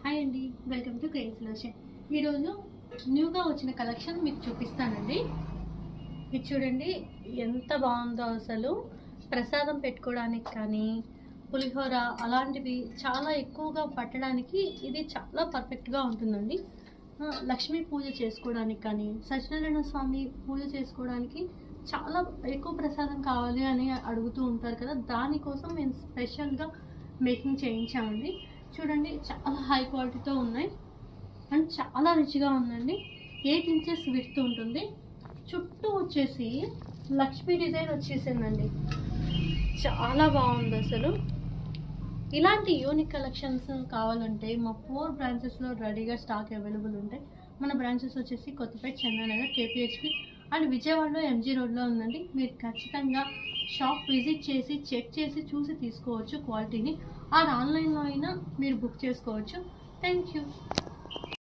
Hi అండి, welcome to craze lotion. ఈరోజు న్యూగా వచ్చిన కలెక్షన్ మీకు చూపిస్తానండి. ఇది చూడండి ఎంత బాగుందో. అసలు ప్రసాదం పెట్టుకోవడానికి కానీ పులిహోర అలాంటివి చాలా ఎక్కువగా పట్టడానికి ఇది చాలా పర్ఫెక్ట్గా ఉంటుందండి. లక్ష్మీ పూజ చేసుకోవడానికి కానీ సత్యనారాయణ స్వామి పూజ చేసుకోవడానికి చాలా ఎక్కువ ప్రసాదం కావాలి అని అడుగుతూ ఉంటారు కదా, దానికోసం మేము స్పెషల్గా మేకింగ్ చేయించామండి. చూడండి చాలా హై క్వాలిటీతో ఉన్నాయి అండ్ చాలా రుచిగా ఉందండి. 8 ఇంచెస్ విడ్త్ ఉంటుంది. చుట్టూ వచ్చేసి లక్ష్మీ డిజైన్ వచ్చేసిందండి. చాలా బాగుంది అసలు. ఇలాంటి యూనిక్ కలెక్షన్స్ కావాలంటే మా 4 బ్రాంచెస్లో రెడీగా స్టాక్ అవైలబుల్ ఉంటాయి. మన బ్రాంచెస్ వచ్చేసి కొత్తపేట, చందానగర్, కేపీహెచ్పి అండ్ విజయవాడలో ఎంజీ రోడ్లో ఉందండి. మీరు ఖచ్చితంగా షాప్ విజిట్ చేసి చెక్ చేసి చూసి తీసుకోవచ్చు క్వాలిటీని. ఆర్ ఆన్లైన్లో అయినా మీరు బుక్ చేసుకోవచ్చు. Thank you.